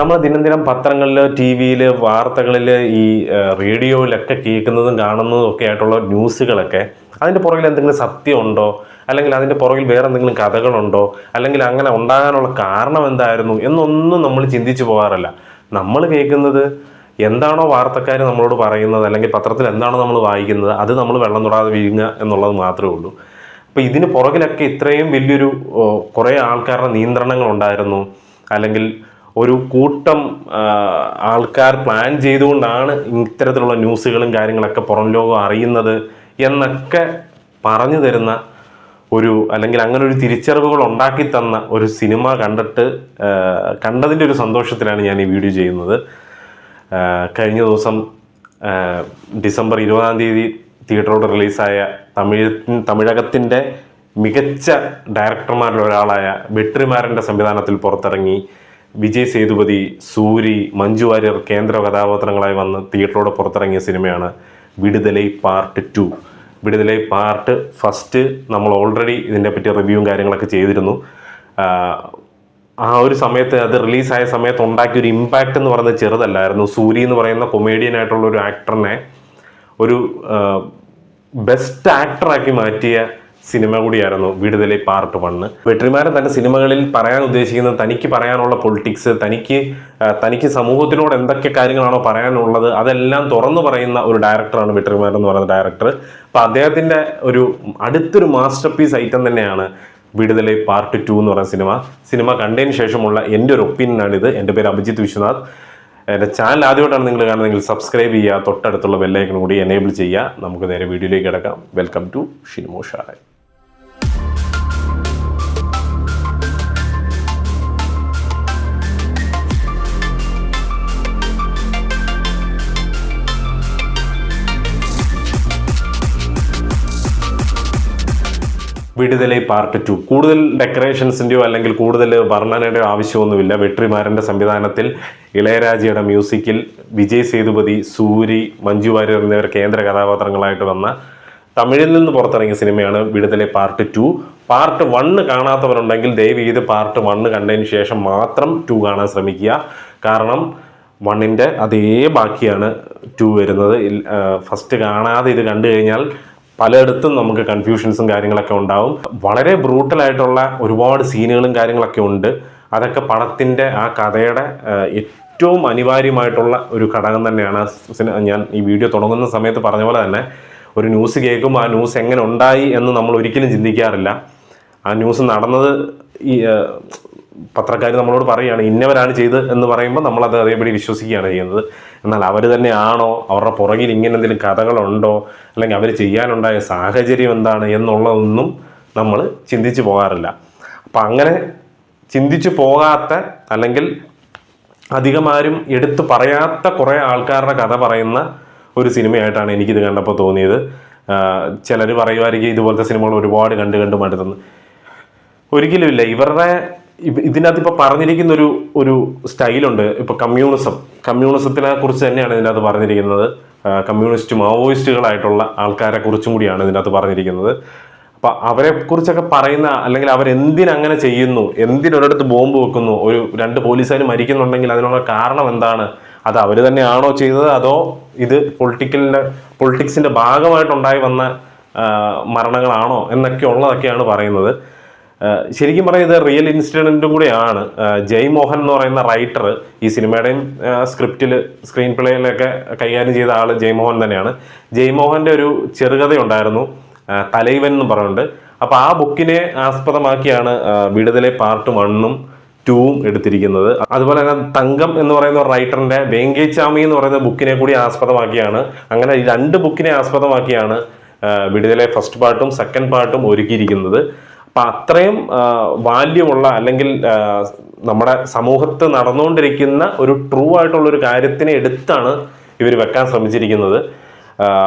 നമ്മൾ ദിനം പത്രങ്ങളിൽ, ടി വിയിൽ, വാർത്തകളിൽ, ഈ റേഡിയോയിലൊക്കെ കേൾക്കുന്നതും കാണുന്നതും ഒക്കെ ആയിട്ടുള്ള ന്യൂസുകളൊക്കെ അതിൻ്റെ പുറകിൽ എന്തെങ്കിലും സത്യമുണ്ടോ, അല്ലെങ്കിൽ അതിൻ്റെ പുറകിൽ വേറെ എന്തെങ്കിലും കഥകളുണ്ടോ, അല്ലെങ്കിൽ അങ്ങനെ ഉണ്ടാകാനുള്ള കാരണം എന്തായിരുന്നു എന്നൊന്നും നമ്മൾ ചിന്തിച്ചു പോകാറില്ല. നമ്മൾ കേൾക്കുന്നത് എന്താണോ വാർത്തക്കാർ നമ്മളോട് പറയുന്നത്, അല്ലെങ്കിൽ പത്രത്തിൽ എന്താണോ നമ്മൾ വായിക്കുന്നത്, അത് നമ്മൾ വെള്ളം തൊടാതെ വീഴുക എന്നുള്ളത് മാത്രമേ ഉള്ളൂ. അപ്പോൾ ഇതിന് പുറകിലൊക്കെ ഇത്രയും വലിയൊരു കുറേ ആൾക്കാരുടെ നിയന്ത്രണങ്ങൾ ഉണ്ടായിരുന്നു, അല്ലെങ്കിൽ ഒരു കൂട്ടം ആൾക്കാർ പ്ലാൻ ചെയ്തുകൊണ്ടാണ് ഇത്തരത്തിലുള്ള ന്യൂസുകളും കാര്യങ്ങളൊക്കെ പുറം ലോകം അറിയുന്നത് എന്നൊക്കെ പറഞ്ഞു തരുന്ന ഒരു, അല്ലെങ്കിൽ അങ്ങനെ ഒരു തിരിച്ചറിവുകൾ ഉണ്ടാക്കി തന്ന ഒരു സിനിമ കണ്ടതിൻ്റെ ഒരു സന്തോഷത്തിലാണ് ഞാൻ ഈ വീഡിയോ ചെയ്യുന്നത്. കഴിഞ്ഞ ദിവസം ഡിസംബർ 20-ാം തീയതി തിയേറ്ററോട് റിലീസായ തമിഴകത്തിൻ്റെ മികച്ച ഡയറക്ടർമാരിൽ ഒരാളായ വെട്രിമാരൻ്റെ സംവിധാനത്തിൽ പുറത്തിറങ്ങി വിജയ് സേതുപതി, സൂരി, മഞ്ജു വാര്യർ കേന്ദ്ര കഥാപാത്രങ്ങളായി വന്ന് തിയേറ്ററോട് പുറത്തിറങ്ങിയ സിനിമയാണ് Viduthalai part 2. Viduthalai part first നമ്മൾ ഓൾറെഡി ഇതിനെ പറ്റി റിവ്യൂവും കാര്യങ്ങളൊക്കെ ചെയ്തിരുന്നു. ആ ഒരു സമയത്ത്, അത് റിലീസായ സമയത്ത് ഉണ്ടാക്കിയ ഒരു ഇമ്പാക്റ്റ് എന്ന് പറയുന്നത് ചെറുതല്ലായിരുന്നു. സൂരി എന്ന് പറയുന്ന കൊമേഡിയൻ ആയിട്ടുള്ള ഒരു ആക്ടറിനെ ഒരു ബെസ്റ്റ് ആക്ടറാക്കി മാറ്റിയ സിനിമ കൂടിയായിരുന്നു വിടുതലൈ പാർട്ട് 1. വെട്രിമാരൻ തൻ്റെ സിനിമകളിൽ പറയാൻ ഉദ്ദേശിക്കുന്നത്, തനിക്ക് പറയാനുള്ള പൊളിറ്റിക്സ്, തനിക്ക് സമൂഹത്തിനോട് എന്തൊക്കെ കാര്യങ്ങളാണോ പറയാനുള്ളത് അതെല്ലാം തുറന്നു പറയുന്ന ഒരു ഡയറക്ടറാണ് വെട്രിമാരൻ എന്ന് പറയുന്ന ഡയറക്ടർ. അപ്പോൾ അദ്ദേഹത്തിൻ്റെ അടുത്തൊരു മാസ്റ്റർ പീസ് ഐറ്റം തന്നെയാണ് വിടുതലൈ പാർട്ട് 2 എന്ന് പറയുന്ന സിനിമ കണ്ടതിന് ശേഷമുള്ള എൻ്റെ ഒരു ഒപ്പീനിയനാണിത്. എൻ്റെ പേര് അഭിജിത്ത് വിശ്വനാഥ്. എൻ്റെ ചാനൽ ആദ്യമായിട്ടാണ് നിങ്ങൾ കാണുന്നതെങ്കിൽ സബ്സ്ക്രൈബ് ചെയ്യുക, തൊട്ടടുത്തുള്ള ബെല്ലൈക്കൺ കൂടി എനേബിൾ ചെയ്യുക. നമുക്ക് നേരെ വീഡിയോയിലേക്ക് കിടക്കാം. വെൽക്കം ടു ഷിനിമോ ഷായ്. വിടുതലൈ പാർട്ട് 2 കൂടുതൽ ഡെക്കറേഷൻസിൻ്റെയോ അല്ലെങ്കിൽ കൂടുതൽ വർണ്ണനയുടെയോ ആവശ്യമൊന്നുമില്ല. വെട്രിമാരൻ്റെ സംവിധാനത്തിൽ, ഇളയരാജയുടെ മ്യൂസിക്കിൽ, വിജയ് സേതുപതി, സൂരി, മഞ്ജു വാര്യർ എന്നിവർ കേന്ദ്ര കഥാപാത്രങ്ങളായിട്ട് വന്ന തമിഴിൽ നിന്ന് പുറത്തിറങ്ങിയ സിനിമയാണ് വിടുതലൈ പാർട്ട് 2. പാർട്ട് 1 കാണാത്തവരുണ്ടെങ്കിൽ ദയവ് ചെയ്ത് പാർട്ട് 1 കണ്ടതിന് ശേഷം മാത്രം 2 കാണാൻ ശ്രമിക്കുക. കാരണം 1ൻ്റെ അതേ ബാക്കിയാണ് 2 വരുന്നത്. ഫസ്റ്റ് കാണാതെ ഇത് കണ്ടു കഴിഞ്ഞാൽ പലയിടത്തും നമുക്ക് കൺഫ്യൂഷൻസും കാര്യങ്ങളൊക്കെ ഉണ്ടാവും. വളരെ ബ്രൂട്ടലായിട്ടുള്ള ഒരുപാട് സീനുകളും കാര്യങ്ങളൊക്കെ ഉണ്ട്. അതൊക്കെ പടത്തിൻ്റെ ആ കഥയുടെ ഏറ്റവും അനിവാര്യമായിട്ടുള്ള ഒരു ഘടകം തന്നെയാണ്. ഞാൻ ഈ വീഡിയോ തുടങ്ങുന്ന സമയത്ത് പറഞ്ഞ പോലെ തന്നെ, ഒരു ന്യൂസ് കേൾക്കുമ്പോൾ ആ ന്യൂസ് എങ്ങനെ ഉണ്ടായി എന്ന് നമ്മൾ ഒരിക്കലും ചിന്തിക്കാറില്ല. ആ ന്യൂസ് നടന്നത് ഈ പത്രക്കാർ നമ്മളോട് പറയുകയാണ് ഇന്നവരാണ് ചെയ്ത് എന്ന് പറയുമ്പോൾ നമ്മളത് അതേപടി വിശ്വസിക്കുകയാണ് ചെയ്യുന്നത്. എന്നാൽ അവർ തന്നെയാണോ, അവരുടെ പുറകിൽ ഇങ്ങനെ എന്തെങ്കിലും കഥകളുണ്ടോ, അല്ലെങ്കിൽ അവർ ചെയ്യാനുണ്ടായ സാഹചര്യം എന്താണ് എന്നുള്ളതൊന്നും നമ്മൾ ചിന്തിച്ചു പോകാറില്ല. അപ്പം അങ്ങനെ ചിന്തിച്ചു പോകാത്ത, അല്ലെങ്കിൽ അധികമാരും എടുത്തു പറയാത്ത കുറേ ആൾക്കാരുടെ കഥ പറയുന്ന ഒരു സിനിമയായിട്ടാണ് എനിക്കിത് കണ്ടപ്പോൾ തോന്നിയത്. ചിലർ പറയുമായിരിക്കും ഇതുപോലത്തെ സിനിമകൾ ഒരുപാട് കണ്ട് മടുത്തെന്ന്. ഒരിക്കലുമില്ല. ഇതിനകത്ത് ഇപ്പോൾ പറഞ്ഞിരിക്കുന്ന ഒരു സ്റ്റൈലുണ്ട്. ഇപ്പോൾ കമ്മ്യൂണിസത്തിനെ കുറിച്ച് തന്നെയാണ് ഇതിനകത്ത് പറഞ്ഞിരിക്കുന്നത്. മാവോയിസ്റ്റുകളായിട്ടുള്ള ആൾക്കാരെ കുറിച്ചും കൂടിയാണ് ഇതിനകത്ത് പറഞ്ഞിരിക്കുന്നത്. അപ്പം അവരെ കുറിച്ചൊക്കെ പറയുന്ന, അല്ലെങ്കിൽ അവരെന്തിനങ്ങനെ ചെയ്യുന്നു, എന്തിനൊരിടത്ത് ബോംബ് വെക്കുന്നു, ഒരു 2 പോലീസുകാർ മരിക്കുന്നുണ്ടെങ്കിൽ അതിനുള്ള കാരണം എന്താണ്, അത് അവർ തന്നെയാണോ ചെയ്തത്, അതോ ഇത് പൊളിറ്റിക്സിൻ്റെ ഭാഗമായിട്ടുണ്ടായി വന്ന മരണങ്ങളാണോ എന്നൊക്കെ ഉള്ളതൊക്കെയാണ് പറയുന്നത്. ശരിക്കും പറയുന്നത് റിയൽ ഇൻസിഡൻറ്റും കൂടെയാണ്. ജയ് മോഹൻ എന്ന് പറയുന്ന റൈറ്റർ ഈ സിനിമയുടെയും സ്ക്രീൻ പ്ലേയിലൊക്കെ കൈകാര്യം ചെയ്ത ആൾ ജയ് മോഹൻ തന്നെയാണ്. ജയ് മോഹൻ്റെ ഒരു ചെറുകഥയുണ്ടായിരുന്നു, തലൈവൻ എന്ന് പറയുന്നുണ്ട്. അപ്പോൾ ആ ബുക്കിനെ ആസ്പദമാക്കിയാണ് വിടുതലൈ പാർട്ട് 1ഉം 2ഉം എടുത്തിരിക്കുന്നത്. അതുപോലെ തന്നെ തങ്കം എന്ന് പറയുന്ന റൈറ്ററിൻ്റെ വേങ്കേച്ചാമി എന്ന് പറയുന്ന ബുക്കിനെ കൂടി ആസ്പദമാക്കിയാണ്, അങ്ങനെ ഈ 2 ബുക്കിനെ ആസ്പദമാക്കിയാണ് വിടുതലൈ ഫസ്റ്റ് പാർട്ടും സെക്കൻഡ് പാർട്ടും ഒരുക്കിയിരിക്കുന്നത്. അപ്പം അത്രയും വാല്യമുള്ള, അല്ലെങ്കിൽ നമ്മുടെ സമൂഹത്ത് നടന്നുകൊണ്ടിരിക്കുന്ന ഒരു ട്രൂ ആയിട്ടുള്ളൊരു കാര്യത്തിനെ എടുത്താണ് ഇവർ വെക്കാൻ ശ്രമിച്ചിരിക്കുന്നത്.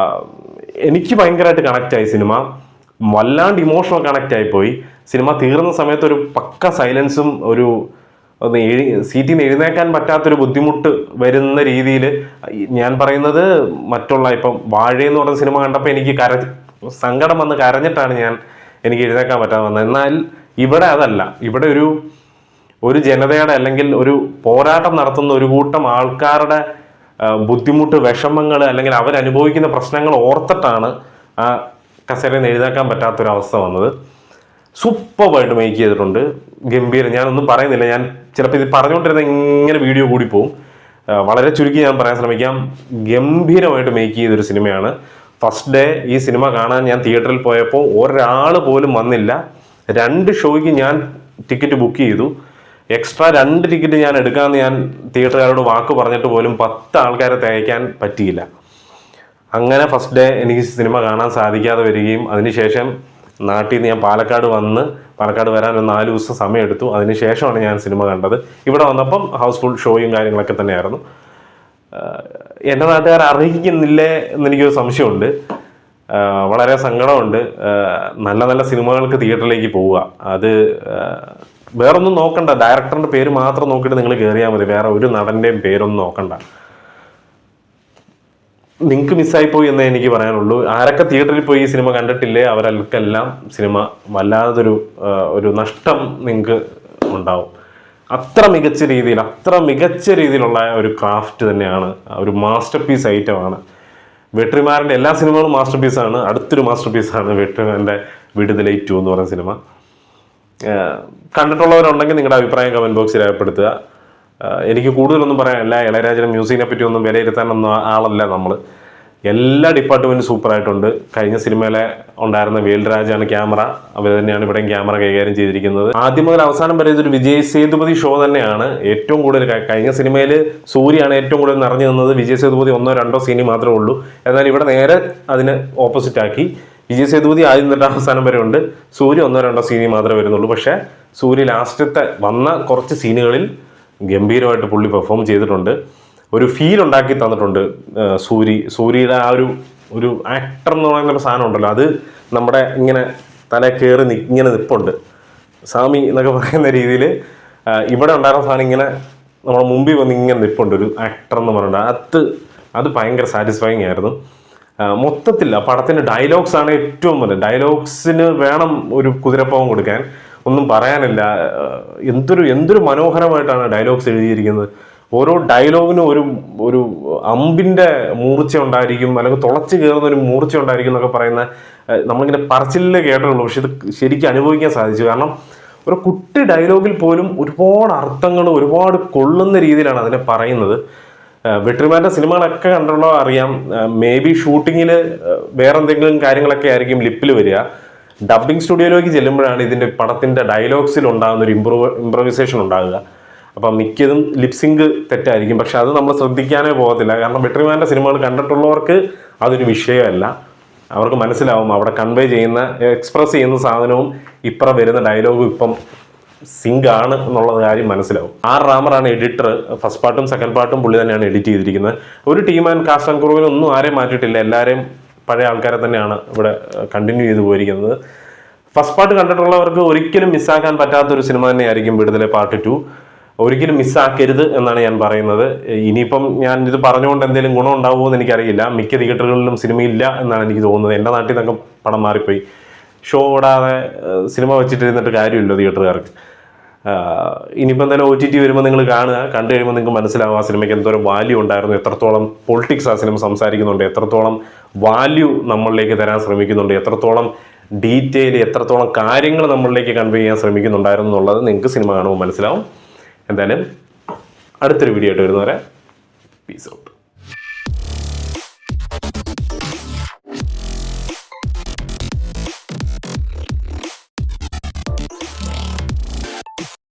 എനിക്ക് ഭയങ്കരമായിട്ട് കണക്റ്റായി സിനിമ. വല്ലാണ്ട് ഇമോഷണൽ കണക്റ്റായിപ്പോയി. സിനിമ തീർന്ന സമയത്ത് ഒരു പക്ക സൈലൻസും, സീറ്റിൽ നിന്ന് എഴുന്നേക്കാൻ പറ്റാത്തൊരു ബുദ്ധിമുട്ട് വരുന്ന രീതിയിൽ. ഞാൻ പറയുന്നത് മറ്റുള്ള ഇപ്പം വാഴയെന്ന് പറഞ്ഞ സിനിമ കണ്ടപ്പോൾ എനിക്ക് സങ്കടം വന്ന് കരഞ്ഞിട്ടാണ് എനിക്ക് എഴുന്നേക്കാൻ പറ്റാതെ വന്നത്. എന്നാൽ ഇവിടെ അതല്ല. ഇവിടെ ഒരു ജനതയുടെ അല്ലെങ്കിൽ ഒരു പോരാട്ടം നടത്തുന്ന ഒരു കൂട്ടം ആൾക്കാരുടെ ബുദ്ധിമുട്ട്, വിഷമങ്ങൾ അല്ലെങ്കിൽ അവരനുഭവിക്കുന്ന പ്രശ്നങ്ങൾ ഓർത്തിട്ടാണ് ആ കസേരയിൽ എഴുതാക്കാൻ പറ്റാത്തൊരവസ്ഥ വന്നത്. സൂപ്പറായിട്ട് മേക്ക് ചെയ്തിട്ടുണ്ട്, ഗംഭീരം. ഞാനൊന്നും പറയുന്നില്ല, ഞാൻ ചിലപ്പോൾ ഇത് പറഞ്ഞുകൊണ്ടിരുന്ന ഇങ്ങനെ വീഡിയോ കൂടി പോകും. വളരെ ചുരുക്കി ഞാൻ പറയാൻ ശ്രമിക്കാം. ഗംഭീരമായിട്ട് മേക്ക് ചെയ്തൊരു സിനിമയാണ്. ഫസ്റ്റ് ഡേ ഈ സിനിമ കാണാൻ ഞാൻ തിയേറ്ററിൽ പോയപ്പോൾ ഒരാൾ പോലും വന്നില്ല. 2 ഷോയ്ക്ക് ഞാൻ ടിക്കറ്റ് ബുക്ക് ചെയ്തു. എക്സ്ട്രാ 2 ടിക്കറ്റ് ഞാൻ എടുക്കാമെന്ന് ഞാൻ തിയേറ്ററുകാരോട് വാക്ക് പറഞ്ഞിട്ട് പോലും 10 ആൾക്കാരെ തയ്ക്കാൻ പറ്റിയില്ല. അങ്ങനെ ഫസ്റ്റ് ഡേ എനിക്ക് സിനിമ കാണാൻ സാധിക്കാതെ വരികയും അതിനുശേഷം നാട്ടിൽ നിന്ന് ഞാൻ പാലക്കാട് വരാൻ ഒരു 4 ദിവസം സമയമെടുത്തു. അതിനുശേഷമാണ് ഞാൻ സിനിമ കണ്ടത്. ഇവിടെ വന്നപ്പം ഹൗസ്ഫുൾ ഷോയും കാര്യങ്ങളൊക്കെ തന്നെയായിരുന്നു. എൻ്റെ നാട്ടുകാർ അറിയിക്കുന്നില്ലേ എന്നെനിക്കൊരു സംശയമുണ്ട്. വളരെ സങ്കടമുണ്ട്. നല്ല നല്ല സിനിമകൾക്ക് തിയേറ്ററിലേക്ക് പോവുക, അത് വേറൊന്നും നോക്കണ്ട. ഡയറക്ടറിൻ്റെ പേര് മാത്രം നോക്കിയിട്ട് നിങ്ങൾ കയറിയാൽ മതി, വേറെ ഒരു നടൻ്റെയും പേരൊന്നും നോക്കണ്ട. നിങ്ങൾക്ക് മിസ്സായിപ്പോയി എന്നേ എനിക്ക് പറയാനുള്ളൂ. ആരൊക്കെ തിയേറ്ററിൽ പോയി ഈ സിനിമ കണ്ടിട്ടില്ലേ അവരൊക്കെല്ലാം സിനിമ വല്ലാതൊരു നഷ്ടം നിങ്ങൾക്ക് ഉണ്ടാവും. അത്ര മികച്ച രീതിയിലുള്ള ഒരു ക്രാഫ്റ്റ് തന്നെയാണ്, ഒരു മാസ്റ്റർ പീസ് ഐറ്റമാണ്. വെട്രിമാരൻ്റെ എല്ലാ സിനിമകളും മാസ്റ്റർ പീസാണ്. അടുത്തൊരു മാസ്റ്റർ പീസാണ് വെട്രിമാരൻ്റെ വിടുതലൈ 2 എന്ന് പറയുന്ന സിനിമ. കണ്ടിട്ടുള്ളവരുണ്ടെങ്കിൽ നിങ്ങളുടെ അഭിപ്രായം കമൻറ്റ് ബോക്സിൽ രേഖപ്പെടുത്തുക. എനിക്ക് കൂടുതലൊന്നും പറയാനില്ല. ഇളയരാജയുടെ മ്യൂസിക്കിനെ പറ്റി ഒന്നും വിലയിരുത്താനൊന്നും ആളല്ല നമ്മൾ. എല്ലാ ഡിപ്പാർട്ട്മെൻറ്റും സൂപ്പറായിട്ടുണ്ട്. കഴിഞ്ഞ സിനിമയിലെ ഉണ്ടായിരുന്ന വേൽരാജാണ് ക്യാമറ, അവർ തന്നെയാണ് ഇവിടെയും ക്യാമറ കൈകാര്യം ചെയ്തിരിക്കുന്നത്. ആദ്യം മുതൽ അവസാനം വരെ ഇതൊരു വിജയ് സേതുപതി ഷോ തന്നെയാണ്. ഏറ്റവും കൂടുതൽ കഴിഞ്ഞ സിനിമയിൽ സൂര്യയാണ് ഏറ്റവും കൂടുതൽ നിറഞ്ഞു നിന്നത്. വിജയ് സേതുപതി 1-2 സീനി മാത്രമേ ഉള്ളൂ. എന്നാൽ ഇവിടെ നേരെ അതിന് ഓപ്പോസിറ്റ് ആക്കി. വിജയ് സേതുപതി ആദ്യം തൊട്ട് അവസാനം വരെ ഉണ്ട്, സൂര്യ 1-2 സീനി മാത്രമേ വരുന്നുള്ളൂ. പക്ഷേ സൂര്യ ലാസ്റ്റത്തെ വന്ന കുറച്ച് സീനുകളിൽ ഗംഭീരമായിട്ട് പുള്ളി പെർഫോം ചെയ്തിട്ടുണ്ട്. ഒരു ഫീൽ ഉണ്ടാക്കി തന്നിട്ടുണ്ട് സൂര്യയുടെ ആ ഒരു ആക്ടർ എന്ന് പറയുന്ന സാധനം ഉണ്ടല്ലോ, അത് നമ്മുടെ ഇങ്ങനെ തല കയറി ഇങ്ങനെ നിൽപ്പുണ്ട്. സ്വാമി എന്നൊക്കെ പറയുന്ന രീതിയിൽ ഇവിടെ ഉണ്ടായിരുന്ന സാധനം ഇങ്ങനെ നമ്മുടെ മുമ്പിൽ വന്ന് ഇങ്ങനെ നിൽപ്പുണ്ട്, ഒരു ആക്ടർ എന്ന് പറഞ്ഞിട്ട്. അത് ഭയങ്കര സാറ്റിസ്ഫൈങ് ആയിരുന്നു. മൊത്തത്തിൽ ആ പടത്തിൻ്റെ ഡയലോഗ്സാണ് ഏറ്റവും വലുത്. ഡയലോഗ്സിന് വേണം ഒരു കുതിരപ്പവം കൊടുക്കാൻ, ഒന്നും പറയാനില്ല. എന്തൊരു മനോഹരമായിട്ടാണ് ഡയലോഗ്സ് എഴുതിയിരിക്കുന്നത്. ഓരോ ഡയലോഗിനും ഒരു അമ്പിൻ്റെ മൂർച്ച ഉണ്ടായിരിക്കും, അല്ലെങ്കിൽ തുളച്ച് കയറുന്ന ഒരു മൂർച്ച ഉണ്ടായിരിക്കും എന്നൊക്കെ പറയുന്ന നമ്മളിങ്ങനെ പറച്ചിലിൽ കേട്ടിട്ടുള്ളൂ. പക്ഷെ ഇത് ശരിക്കും അനുഭവിക്കാൻ സാധിച്ചു. കാരണം ഒരു കുട്ടി ഡയലോഗിൽ പോലും ഒരുപാട് അർത്ഥങ്ങൾ, ഒരുപാട് കൊള്ളുന്ന രീതിയിലാണ് അതിനെ പറയുന്നത്. വെട്രിമാൻ്റെ സിനിമകളൊക്കെ കണ്ടുള്ളോ അറിയാം, മേ ബി ഷൂട്ടിങ്ങിൽ വേറെ എന്തെങ്കിലും കാര്യങ്ങളൊക്കെ ആയിരിക്കും ലിപ്പിൽ വരിക. ഡബ്ബിംഗ് സ്റ്റുഡിയോയിലേക്ക് ചെല്ലുമ്പോഴാണ് ഇതിൻ്റെ പടത്തിൻ്റെ ഡയലോഗ്സിൽ ഉണ്ടാകുന്ന ഒരു ഇംപ്രവൈസേഷൻ ഉണ്ടാകുക. അപ്പം മിക്കതും ലിപ്സിങ്ക് തെറ്റായിരിക്കും. പക്ഷെ അത് നമ്മൾ ശ്രദ്ധിക്കാനേ പോകത്തില്ല. കാരണം വെട്രിമാൻ്റെ സിനിമകൾ കണ്ടിട്ടുള്ളവർക്ക് അതൊരു വിഷയമല്ല. അവർക്ക് മനസ്സിലാവും അവിടെ കൺവേ ചെയ്യുന്ന, എക്സ്പ്രസ് ചെയ്യുന്ന സാധനവും ഇപ്പുറം വരുന്ന ഡയലോഗും ഇപ്പം സിങ്ക് ആണ് എന്നുള്ള കാര്യം മനസ്സിലാവും. രാമറാണ് എഡിറ്റർ. ഫസ്റ്റ് പാർട്ടും സെക്കൻഡ് പാർട്ടും പുള്ളി തന്നെയാണ് എഡിറ്റ് ചെയ്തിരിക്കുന്നത്. ഒരു ടീം ആൻഡ് കാസ്റ്റ് ആൻഡ് ക്രൂവിനൊന്നും ആരെയും മാറ്റിയിട്ടില്ല. എല്ലാവരെയും പഴയ ആൾക്കാരെ തന്നെയാണ് ഇവിടെ കണ്ടിന്യൂ ചെയ്ത് പോയിരിക്കുന്നത്. ഫസ്റ്റ് പാർട്ട് കണ്ടിട്ടുള്ളവർക്ക് ഒരിക്കലും മിസ്സാക്കാൻ പറ്റാത്തൊരു സിനിമ തന്നെയായിരിക്കും വിടുതലൈ പാർട്ട് 2. ഒരിക്കലും മിസ്സാക്കരുത് എന്നാണ് ഞാൻ പറയുന്നത്. ഇനിയിപ്പം ഞാൻ ഇത് പറഞ്ഞുകൊണ്ട് എന്തെങ്കിലും ഗുണം ഉണ്ടാവുമോ എന്ന് എനിക്കറിയില്ല. മിക്ക തിയേറ്ററുകളിലും സിനിമയില്ല എന്നാണ് എനിക്ക് തോന്നുന്നത്. എൻ്റെ നാട്ടിൽ നിന്നൊക്കെ പടം മാറിപ്പോയി. ഷോ ഓടാതെ സിനിമ വെച്ചിട്ടിരുന്നിട്ട് കാര്യമില്ല തിയേറ്ററുകാർക്ക്. ഇനിയിപ്പോൾ എന്തായാലും OTT വരുമ്പോൾ നിങ്ങൾ കാണുക. കണ്ടു കഴിയുമ്പോൾ നിങ്ങൾക്ക് മനസ്സിലാവും ആ സിനിമയ്ക്ക് എന്തോരം വാല്യൂ ഉണ്ടായിരുന്നു, എത്രത്തോളം പൊളിറ്റിക്സ് ആ സിനിമ സംസാരിക്കുന്നുണ്ട്, എത്രത്തോളം വാല്യൂ നമ്മളിലേക്ക് തരാൻ ശ്രമിക്കുന്നുണ്ട്, എത്രത്തോളം ഡീറ്റെയിൽ, എത്രത്തോളം കാര്യങ്ങൾ നമ്മളിലേക്ക് കൺവേ ചെയ്യാൻ ശ്രമിക്കുന്നുണ്ടായിരുന്നു എന്നുള്ളത് നിങ്ങൾക്ക് സിനിമ കാണുമ്പോൾ മനസ്സിലാവും. എന്തായാലും അടുത്തൊരു വീഡിയോ ആയിട്ട് വരുന്നവരെ പീസ് ഔട്ട്.